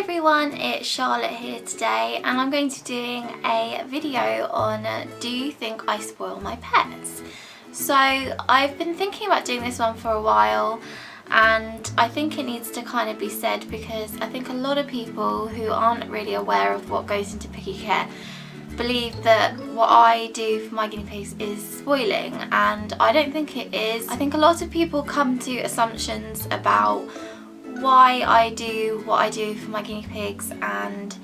everyone, it's Charlotte here today and I'm going to be doing a video on do you think I spoil my pets? So I've been thinking about doing this one for a while and I think it needs to kind of be said because I think a lot of people who aren't really aware of what goes into piggy care believe that what I do for my guinea pigs is spoiling, and I don't think it is. I think a lot of people come to assumptions about why I do what I do for my guinea pigs and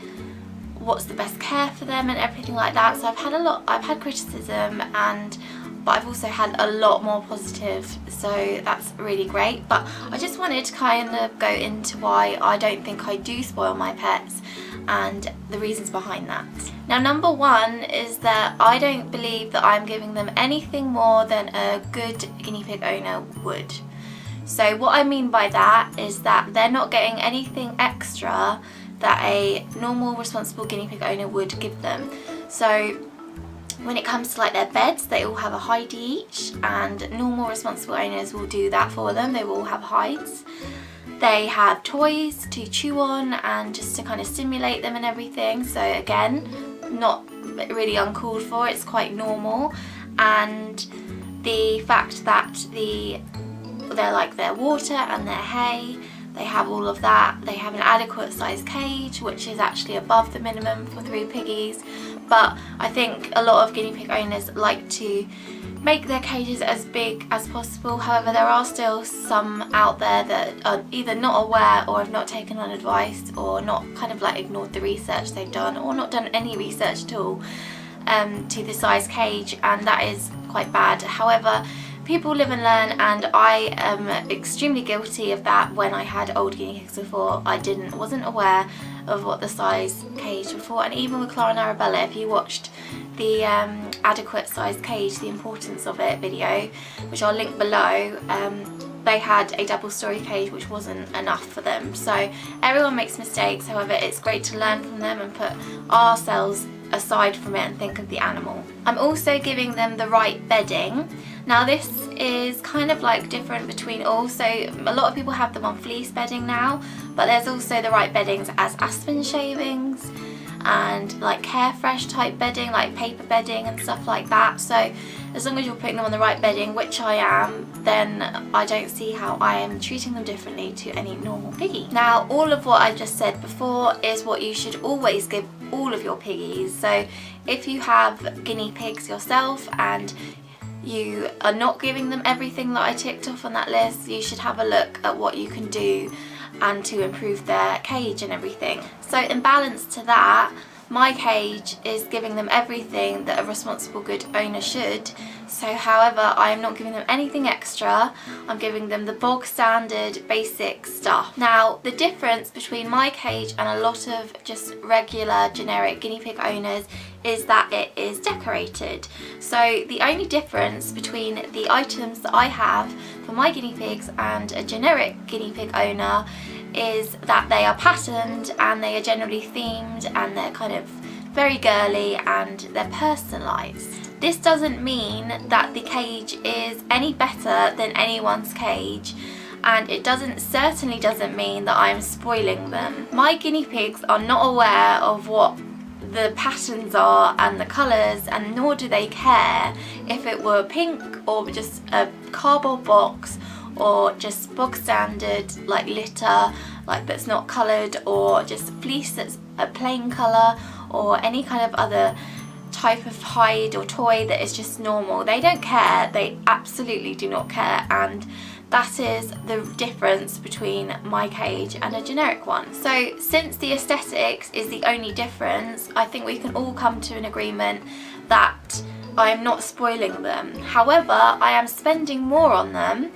what's the best care for them and everything like that. So I've had criticism, but I've also had a lot more positive, so that's really great. But I just wanted to kind of go into why I don't think I do spoil my pets and the reasons behind that. Now, number one is that I don't believe that I'm giving them anything more than a good guinea pig owner would. So what I mean by that is that they're not getting anything extra that a normal responsible guinea pig owner would give them. So when it comes to like their beds, they all have a hide each, and normal responsible owners will do that for them. They will have hides. They have toys to chew on and just to kind of stimulate them and everything. So again, not really uncalled for, it's quite normal. And the fact that they're like their water and their hay, they have all of that. They have an adequate size cage, which is actually above the minimum for 3 piggies. But I think a lot of guinea pig owners like to make their cages as big as possible. However, there are still some out there that are either not aware or have not taken on advice, or not kind of like ignored the research they've done, or not done any research at all to the size cage, and that is quite bad. However, people live and learn, and I am extremely guilty of that. When I had old guinea pigs before, I wasn't aware of what the size cage before. And even with Clara and Arabella, if you watched the adequate size cage, the importance of it video, which I'll link below, they had a double story cage which wasn't enough for them. So everyone makes mistakes. However, it's great to learn from them and put ourselves aside from it and think of the animal. I'm also giving them the right bedding. Now this is kind of like different between all. So a lot of people have them on fleece bedding now, but there's also the right beddings as aspen shavings and like Carefresh type bedding, like paper bedding and stuff like that. So as long as you're putting them on the right bedding, which I am, then I don't see how I am treating them differently to any normal piggy. Now, all of what I just said before is what you should always give all of your piggies. So if you have guinea pigs yourself and you are not giving them everything that I ticked off on that list, you should have a look at what you can do and to improve their cage and everything. So in balance to that, my cage is giving them everything that a responsible good owner should. So however, I am not giving them anything extra. I'm giving them the bog standard basic stuff. Now, the difference between my cage and a lot of just regular generic guinea pig owners is that it is decorated. So the only difference between the items that I have for my guinea pigs and a generic guinea pig owner is that they are patterned and they are generally themed, and they're kind of very girly and they're personalised. This doesn't mean that the cage is any better than anyone's cage, and it certainly doesn't mean that I'm spoiling them. My guinea pigs are not aware of what the patterns are and the colours, and nor do they care if it were pink or just a cardboard box, or just bog standard like litter, like that's not coloured, or just fleece that's a plain colour, or any kind of other type of hide or toy that is just normal. They don't care. They absolutely do not care, and that is the difference between my cage and a generic one. So since the aesthetics is the only difference, I think we can all come to an agreement that I am not spoiling them. However, I am spending more on them,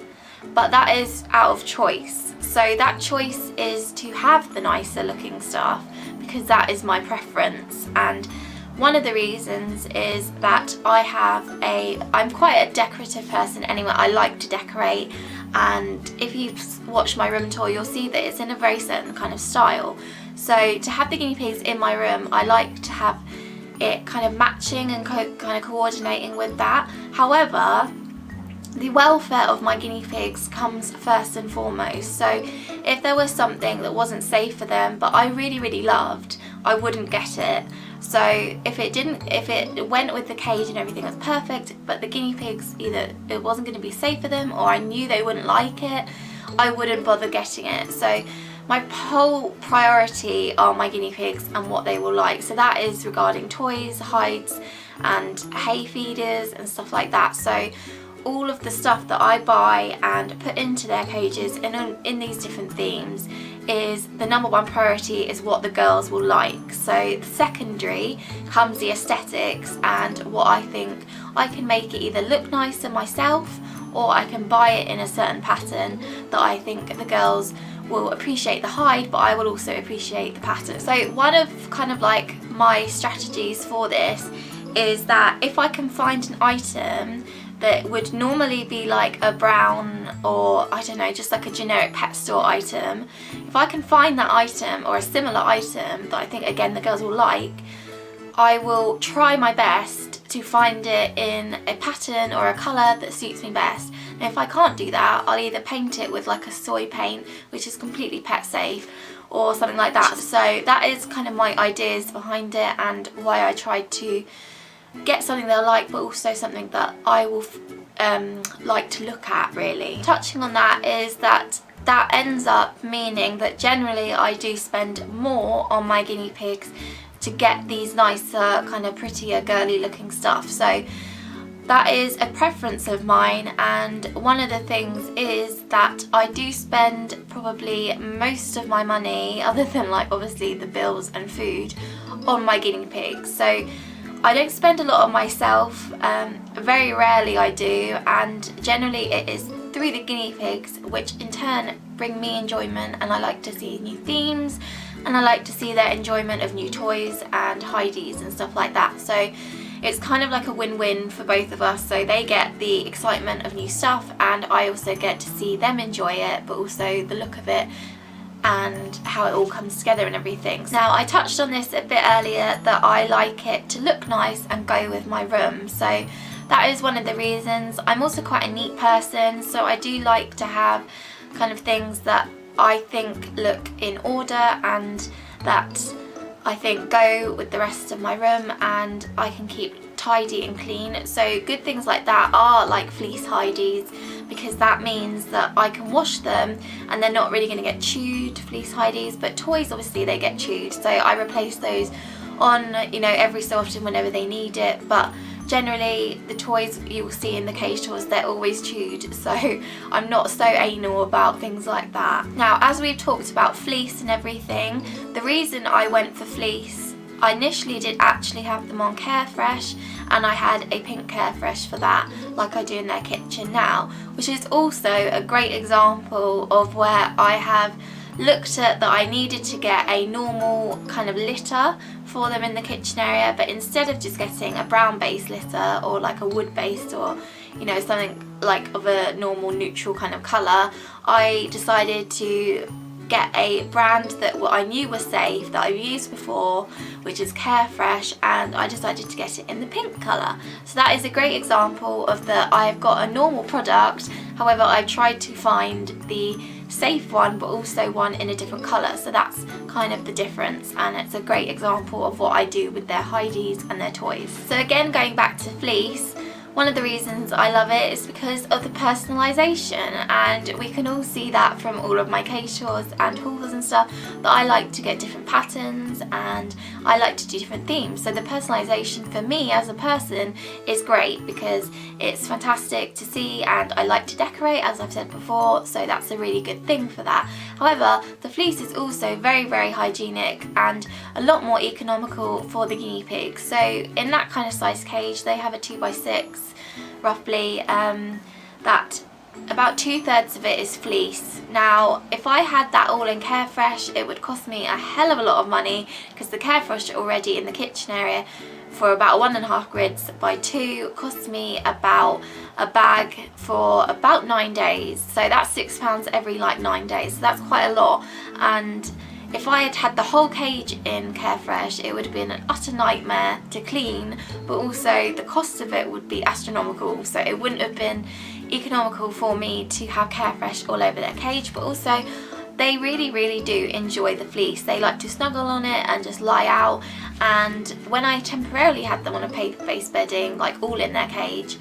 but that is out of choice. So that choice is to have the nicer looking stuff because that is my preference. And one of the reasons is that I'm quite a decorative person anyway. I like to decorate, and if you watch my room tour, you'll see that it's in a very certain kind of style. So to have the guinea pigs in my room, I like to have it kind of matching and kind of coordinating with that. However, the welfare of my guinea pigs comes first and foremost. So if there was something that wasn't safe for them but I really loved, I wouldn't get it. So if it went with the cage and everything was perfect, but the guinea pigs, either it wasn't going to be safe for them or I knew they wouldn't like it, I wouldn't bother getting it. So my whole priority are my guinea pigs and what they will like. So that is regarding toys, hides and hay feeders and stuff like that. So all of the stuff that I buy and put into their cages in these different themes is the number one priority, is what the girls will like. So the secondary comes the aesthetics and what I think I can make it either look nicer myself or I can buy it in a certain pattern that I think the girls will appreciate the hide, but I will also appreciate the pattern. So one of kind of like my strategies for this is that if I can find an item that would normally be like a brown or I don't know, just like a generic pet store item, if I can find that item or a similar item that I think again the girls will like, I will try my best to find it in a pattern or a colour that suits me best. And if I can't do that, I'll either paint it with like a soy paint, which is completely pet safe, or something like that. So that is kind of my ideas behind it and why I tried to get something they'll like, but also something that I will like to look at, really. Touching on that is that ends up meaning that generally I do spend more on my guinea pigs to get these nicer, kind of prettier, girly looking stuff. So that is a preference of mine, and one of the things is that I do spend probably most of my money, other than like obviously the bills and food, on my guinea pigs. So I don't spend a lot on myself, very rarely I do, and generally it is through the guinea pigs, which in turn bring me enjoyment, and I like to see new themes and I like to see their enjoyment of new toys and hideys and stuff like that. So it's kind of like a win-win for both of us. So they get the excitement of new stuff and I also get to see them enjoy it, but also the look of it and how it all comes together and everything. Now I touched on this a bit earlier, that I like it to look nice and go with my room. So that is one of the reasons. I'm also quite a neat person, so I do like to have kind of things that I think look in order and that I think go with the rest of my room and I can keep tidy and clean. So good things like that are like fleece hideys, because that means that I can wash them and they're not really going to get chewed, fleece hideys. But toys, obviously they get chewed, so I replace those on, you know, every so often whenever they need it. But generally the toys you will see in the cage tours, they're always chewed, so I'm not so anal about things like that. Now, as we've talked about fleece and everything, the reason I went for fleece, I initially did actually have them on Carefresh, and I had a pink Carefresh for that, like I do in their kitchen now, which is also a great example of where I have looked at that I needed to get a normal kind of litter for them in the kitchen area, but instead of just getting a brown base litter or like a wood based or, you know, something like of a normal neutral kind of colour, I decided to get a brand that I knew was safe, that I've used before, which is Carefresh, and I decided to get it in the pink colour. So that is a great example of that I've got a normal product, however I tried to find the safe one but also one in a different colour. So that's kind of the difference, and it's a great example of what I do with their hideys and their toys. So again, going back to fleece, one of the reasons I love it is because of the personalisation, and we can all see that from all of my cage tours and hauls and stuff, that I like to get different patterns and I like to do different themes. So the personalisation for me as a person is great because it's fantastic to see, and I like to decorate, as I've said before, so that's a really good thing for that. However, the fleece is also very hygienic and a lot more economical for the guinea pigs. So in that kind of size cage, they have a 2x6 roughly, that about 2/3 of it is fleece. Now if I had that all in Carefresh, it would cost me a hell of a lot of money, because the Carefresh already in the kitchen area for about 1.5 grids by 2 costs me about a bag for about 9 days. So that's £6 every like 9 days, so that's quite a lot. And if I had had the whole cage in Carefresh, it would have been an utter nightmare to clean, but also the cost of it would be astronomical, so it wouldn't have been economical for me to have Carefresh all over their cage, but also they really do enjoy the fleece. They like to snuggle on it and just lie out, and when I temporarily had them on a paper-based bedding, like all in their cage,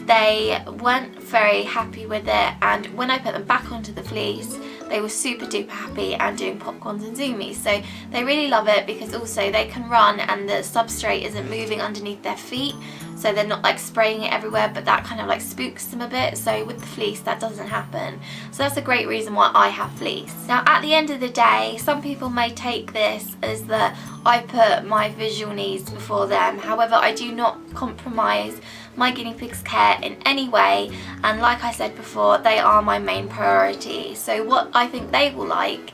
they weren't very happy with it, and when I put them back onto the fleece, they were super duper happy and doing popcorns and zoomies. So they really love it because also they can run and the substrate isn't moving underneath their feet, so they're not like spraying it everywhere, but that kind of like spooks them a bit. So with the fleece that doesn't happen. So that's a great reason why I have fleece. Now at the end of the day, some people may take this as that I put my visual needs before them. However, I do not compromise my guinea pigs' care in any way, and like I said before, they are my main priority. So what I think they will like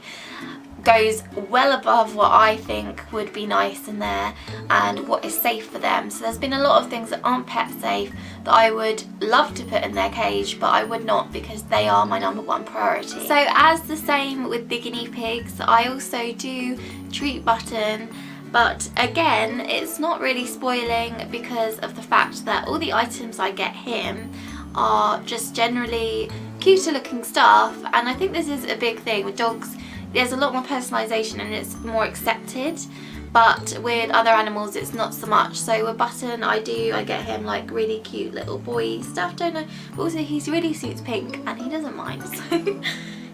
goes well above what I think would be nice in there and what is safe for them. So there's been a lot of things that aren't pet safe that I would love to put in their cage, but I would not because they are my #1 priority. So as the same with the guinea pigs, I also do treat Button, but again, it's not really spoiling because of the fact that all the items I get him are just generally cuter looking stuff, and I think this is a big thing with dogs. There's a lot more personalisation and it's more accepted, but with other animals it's not so much. So with Button, I get him like really cute little boy stuff, don't I? But also he really suits pink and he doesn't mind, so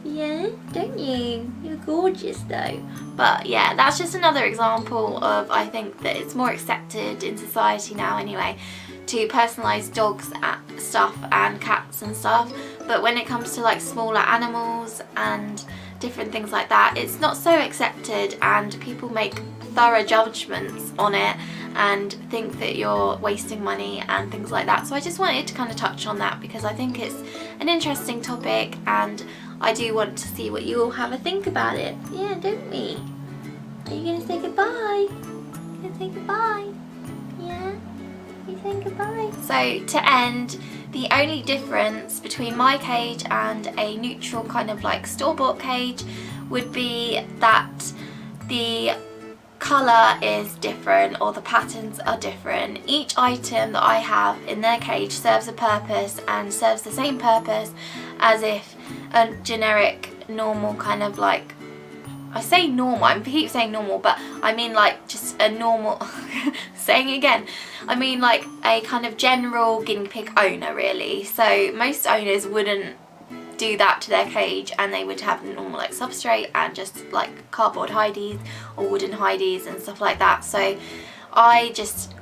yeah, don't you? You're gorgeous though. But yeah, that's just another example of, I think that it's more accepted in society now anyway to personalise dogs stuff and cats and stuff, but when it comes to like smaller animals and different things like that, it's not so accepted, and people make thorough judgments on it and think that you're wasting money and things like that. So I just wanted to kind of touch on that because I think it's an interesting topic and I do want to see what you all have a think about it. Yeah, don't we? Are you going to say goodbye? You going to say goodbye? Yeah? You saying goodbye? So to end, the only difference between my cage and a neutral kind of like store-bought cage would be that the colour is different or the patterns are different. Each item that I have in their cage serves a purpose and serves the same purpose as if a generic normal kind of like, I say normal, I keep saying normal, but I mean like just a normal, saying it again, I mean like a kind of general guinea pig owner really. So most owners wouldn't do that to their cage and they would have normal like substrate and just like cardboard hideys or wooden hideys and stuff like that. So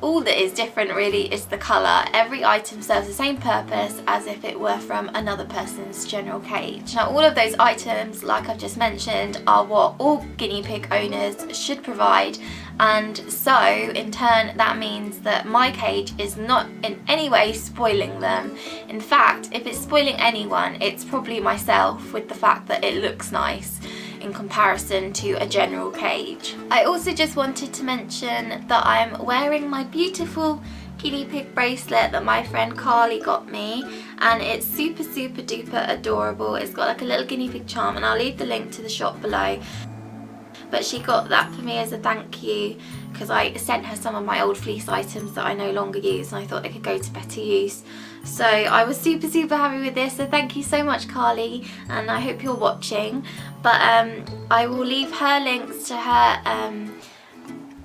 all that is different really is the colour. Every item serves the same purpose as if it were from another person's general cage. Now all of those items, like I've just mentioned, are what all guinea pig owners should provide, and so in turn that means that my cage is not in any way spoiling them. In fact, if it's spoiling anyone, it's probably myself with the fact that it looks nice in comparison to a general cage. I also just wanted to mention that I'm wearing my beautiful guinea pig bracelet that my friend Carly got me, and it's super duper adorable. It's got like a little guinea pig charm, and I'll leave the link to the shop below. But she got that for me as a thank you because I sent her some of my old fleece items that I no longer use and I thought they could go to better use. So I was super happy with this, so thank you so much Carly, and I hope you're watching. But I will leave her links to her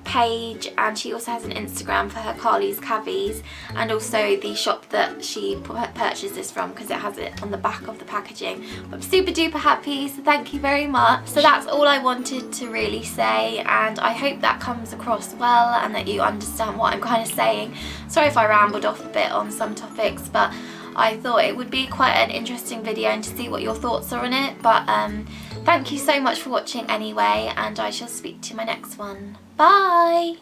page, and she also has an Instagram for her CARLY'S cavies, and also the shop that she purchased this from because it has it on the back of the packaging. But I'm super duper happy, so thank you very much. So that's all I wanted to really say, and I hope that comes across well and that you understand what I'm kind of saying. Sorry if I rambled off a bit on some topics, but I thought it would be quite an interesting video and to see what your thoughts are on it. But thank you so much for watching anyway, and I shall speak to you in my next one. Bye!